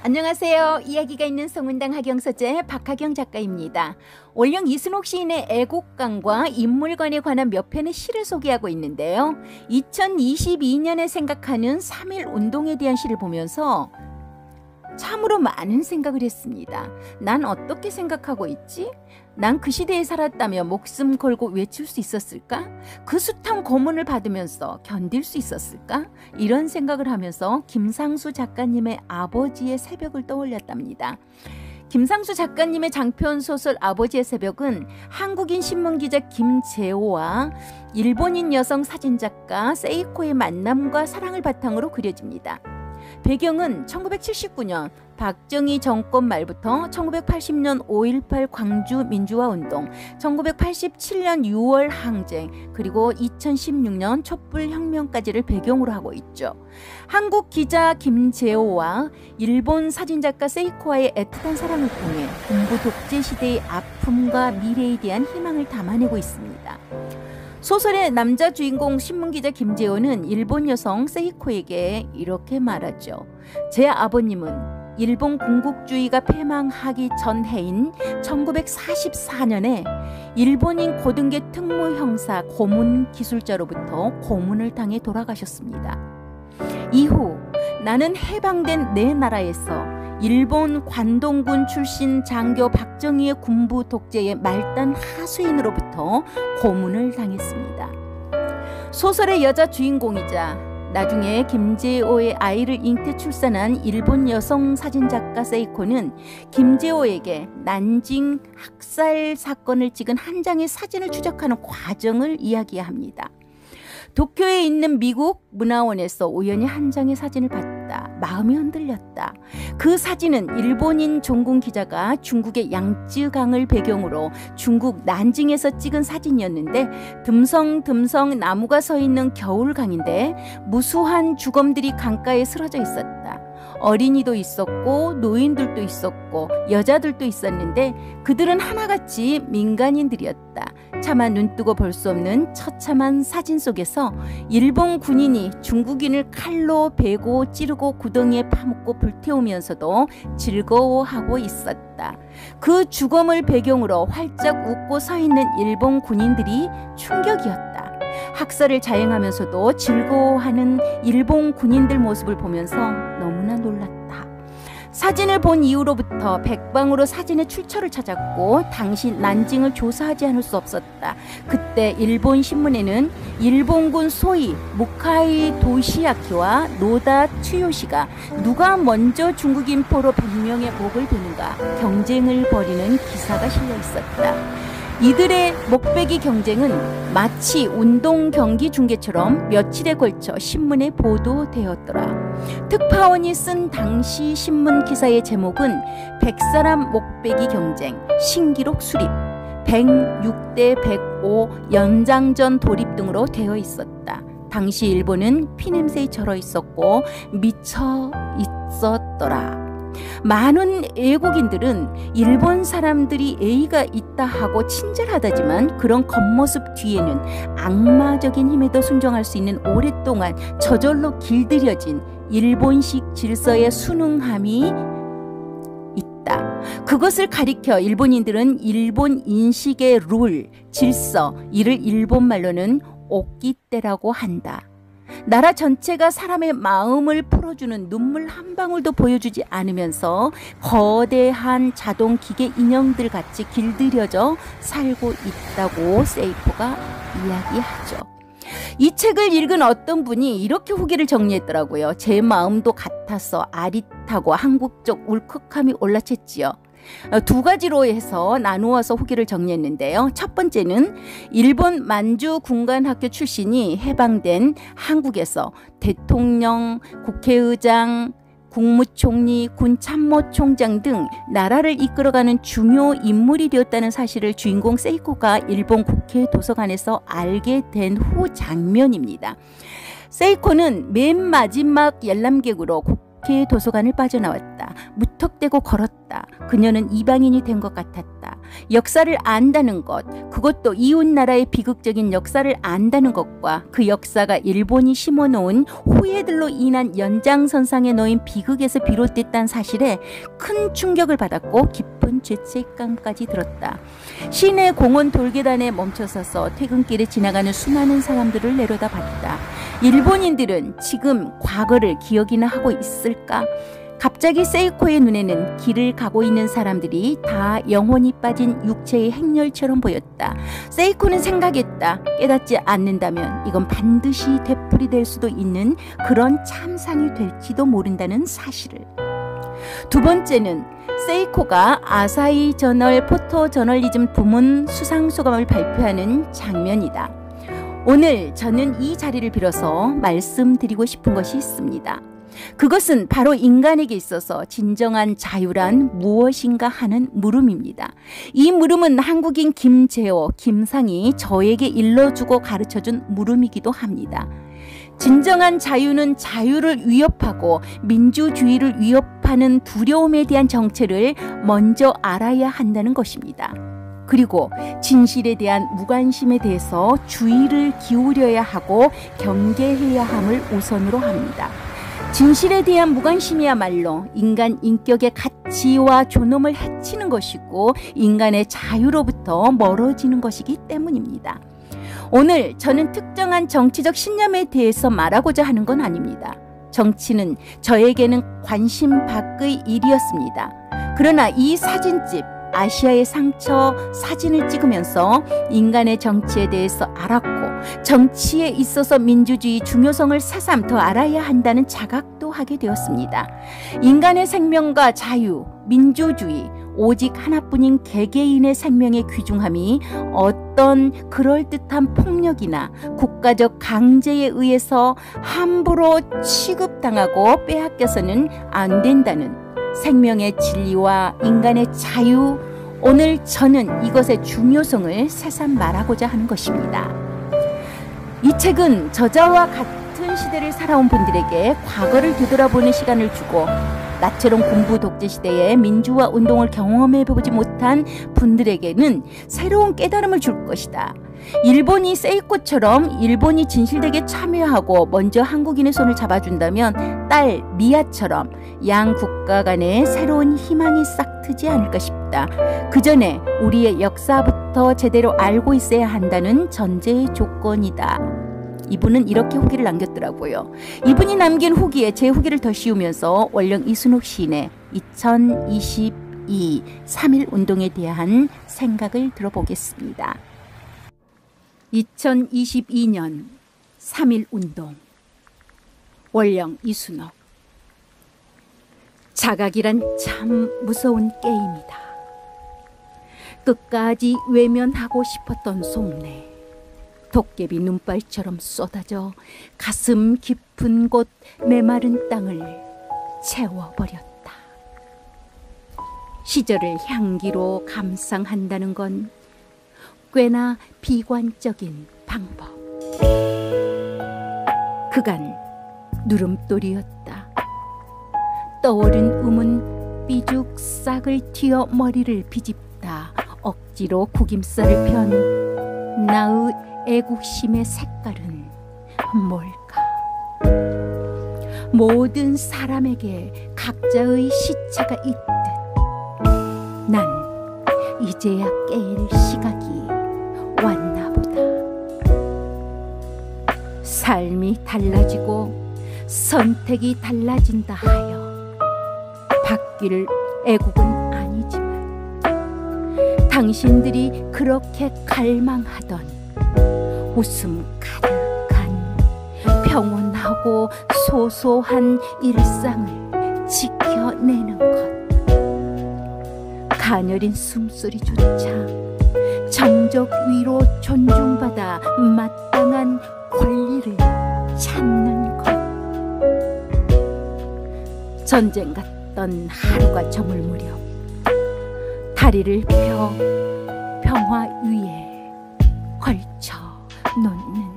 안녕하세요. 이야기가 있는 성운당 학영서재 박하경 작가입니다. 원령 이순옥 시인의 애국강과 인물관에 관한 몇 편의 시를 소개하고 있는데요. 2022년에 생각하는 3.1 운동에 대한 시를 보면서 참으로 많은 생각을 했습니다. 난 어떻게 생각하고 있지? 난 그 시대에 살았다며 목숨 걸고 외칠 수 있었을까? 그 숱한 고문을 받으면서 견딜 수 있었을까? 이런 생각을 하면서 김상수 작가님의 아버지의 새벽을 떠올렸답니다. 김상수 작가님의 장편 소설 아버지의 새벽은 한국인 신문기자 김재호와 일본인 여성 사진작가 세이코의 만남과 사랑을 바탕으로 그려집니다. 배경은 1979년 박정희 정권 말부터 1980년 5.18 광주 민주화운동, 1987년 6월 항쟁, 그리고 2016년 촛불혁명까지를 배경으로 하고 있죠. 한국 기자 김재호와 일본 사진작가 세이코와의 애틋한 사랑을 통해 군부 독재 시대의 아픔과 미래에 대한 희망을 담아내고 있습니다. 소설의 남자 주인공 신문기자 김재호는 일본 여성 세이코에게 이렇게 말하죠. 제 아버님은 일본 군국주의가 패망하기 전 해인 1944년에 일본인 고등계 특무 형사 고문 기술자로부터 고문을 당해 돌아가셨습니다. 이후 나는 해방된 내 나라에서 일본 관동군 출신 장교 박정희의 군부 독재의 말단 하수인으로부터 고문을 당했습니다. 소설의 여자 주인공이자 나중에 김재호의 아이를 잉태 출산한 일본 여성 사진작가 세이코는 김재호에게 난징 학살 사건을 찍은 한 장의 사진을 추적하는 과정을 이야기합니다. 도쿄에 있는 미국 문화원에서 우연히 한 장의 사진을 봤다. 마음이 흔들렸다. 그 사진은 일본인 종군 기자가 중국의 양쯔강을 배경으로 중국 난징에서 찍은 사진이었는데 듬성듬성 나무가 서 있는 겨울강인데 무수한 주검들이 강가에 쓰러져 있었다. 어린이도 있었고 노인들도 있었고 여자들도 있었는데 그들은 하나같이 민간인들이었다. 차마 눈뜨고 볼 수 없는 처참한 사진 속에서 일본 군인이 중국인을 칼로 베고 찌르고 구덩이에 파묻고 불태우면서도 즐거워하고 있었다. 그 주검을 배경으로 활짝 웃고 서 있는 일본 군인들이 충격이었다. 학살을 자행하면서도 즐거워하는 일본 군인들 모습을 보면서 너무나 놀랐다. 사진을 본 이후로부터 백방으로 사진의 출처를 찾았고 당시 난징을 조사하지 않을 수 없었다. 그때 일본 신문에는 일본군 소위 무카이 도시야키와 노다 츠요시가 누가 먼저 중국인 포로 100명의 목을 베는가 경쟁을 벌이는 기사가 실려 있었다. 이들의 목베기 경쟁은 마치 운동 경기 중계처럼 며칠에 걸쳐 신문에 보도되었더라. 특파원이 쓴 당시 신문 기사의 제목은 100사람 목베기 경쟁, 신기록 수립, 106대 105 연장전 돌입 등으로 되어 있었다. 당시 일본은 피냄새에 절어 있었고 미쳐 있었더라. 많은 외국인들은 일본 사람들이 예의가 있다 하고 친절하다지만 그런 겉모습 뒤에는 악마적인 힘에도 순종할 수 있는 오랫동안 저절로 길들여진 일본식 질서의 순응함이 있다. 그것을 가리켜 일본인들은 일본 인식의 룰, 질서, 이를 일본말로는 오끼떼라고 한다. 나라 전체가 사람의 마음을 풀어주는 눈물 한 방울도 보여주지 않으면서 거대한 자동 기계 인형들 같이 길들여져 살고 있다고 세이코가 이야기하죠. 이 책을 읽은 어떤 분이 이렇게 후기를 정리했더라고요. 제 마음도 같아서 아릿하고 한국적 울컥함이 올라쳤지요. 두 가지로 해서 나누어서 후기를 정리했는데요. 첫 번째는 일본 만주 군관학교 출신이 해방된 한국에서 대통령, 국회의장, 국무총리, 군참모총장 등 나라를 이끌어가는 중요 인물이 되었다는 사실을 주인공 세이코가 일본 국회 도서관에서 알게 된 후 장면입니다. 세이코는 맨 마지막 열람객으로 국회 도서관을 빠져나왔다. 무턱대고 걸었다. 그녀는 이방인이 된 것 같았다. 역사를 안다는 것, 그것도 이웃 나라의 비극적인 역사를 안다는 것과 그 역사가 일본이 심어놓은 후예들로 인한 연장선상에 놓인 비극에서 비롯됐다는 사실에 큰 충격을 받았고 깊은 죄책감까지 들었다. 시내 공원 돌계단에 멈춰서서 퇴근길에 지나가는 수많은 사람들을 내려다봤다. 일본인들은 지금 과거를 기억이나 하고 있을까? 갑자기 세이코의 눈에는 길을 가고 있는 사람들이 다 영혼이 빠진 육체의 행렬처럼 보였다. 세이코는 생각했다. 깨닫지 않는다면 이건 반드시 되풀이될 수도 있는 그런 참상이 될지도 모른다는 사실을. 두 번째는 세이코가 아사히 저널 포토저널리즘 부문 수상소감을 발표하는 장면이다. 오늘 저는 이 자리를 빌어서 말씀드리고 싶은 것이 있습니다. 그것은 바로 인간에게 있어서 진정한 자유란 무엇인가 하는 물음입니다. 이 물음은 한국인 김재호, 김상이 저에게 일러주고 가르쳐준 물음이기도 합니다. 진정한 자유는 자유를 위협하고 민주주의를 위협하는 두려움에 대한 정체를 먼저 알아야 한다는 것입니다. 그리고 진실에 대한 무관심에 대해서 주의를 기울여야 하고 경계해야 함을 우선으로 합니다. 진실에 대한 무관심이야말로 인간 인격의 가치와 존엄을 해치는 것이고 인간의 자유로부터 멀어지는 것이기 때문입니다. 오늘 저는 특정한 정치적 신념에 대해서 말하고자 하는 건 아닙니다. 정치는 저에게는 관심 밖의 일이었습니다. 그러나 이 사진집 아시아의 상처 사진을 찍으면서 인간의 정치에 대해서 알았고 정치에 있어서 민주주의 중요성을 새삼 더 알아야 한다는 자각도 하게 되었습니다. 인간의 생명과 자유, 민주주의, 오직 하나뿐인 개개인의 생명의 귀중함이 어떤 그럴듯한 폭력이나 국가적 강제에 의해서 함부로 취급당하고 빼앗겨서는 안 된다는 생명의 진리와 인간의 자유, 오늘 저는 이것의 중요성을 새삼 말하고자 하는 것입니다. 이 책은 저자와 같은 시대를 살아온 분들에게 과거를 되돌아보는 시간을 주고 나처럼 군부 독재 시대의 민주화 운동을 경험해보지 못한 분들에게는 새로운 깨달음을 줄 것이다. 일본이 세이코처럼 일본이 진실되게 참여하고 먼저 한국인의 손을 잡아준다면 딸 미아처럼 양 국가 간에 새로운 희망이 싹 트지 않을까 싶다. 그 전에 우리의 역사부터 제대로 알고 있어야 한다는 전제의 조건이다. 이분은 이렇게 후기를 남겼더라고요. 이분이 남긴 후기에 제 후기를 더 씌우면서 원령 이순옥 시인의 2022 3.1운동에 대한 생각을 들어보겠습니다. 2022년 3.1운동 원령 이순옥. 자각이란 참 무서운 게임이다. 끝까지 외면하고 싶었던 속내, 도깨비 눈발처럼 쏟아져 가슴 깊은 곳 메마른 땅을 채워버렸다. 시절을 향기로 감상한다는 건 꽤나 비관적인 방법. 그간 누름돌이었다. 떠오른 음은 삐죽 싹을 튀어 머리를 비집다 억지로 구김살을 편 나의 애국심의 색깔은 뭘까? 모든 사람에게 각자의 시차가 있듯 난 이제야 깨일 시각이 왔나 보다. 삶이 달라지고 선택이 달라진다 하여 바뀔 애국은 아니지만 당신들이 그렇게 갈망하던 웃음 가득한 평온하고 소소한 일상을 지켜내는 것, 가녀린 숨소리조차 정적 위로 존중받아 마땅한 권리를 찾는 것. 전쟁 같던 하루가 저물 무렵 다리를 펴 평화 위에 걸쳐 놓는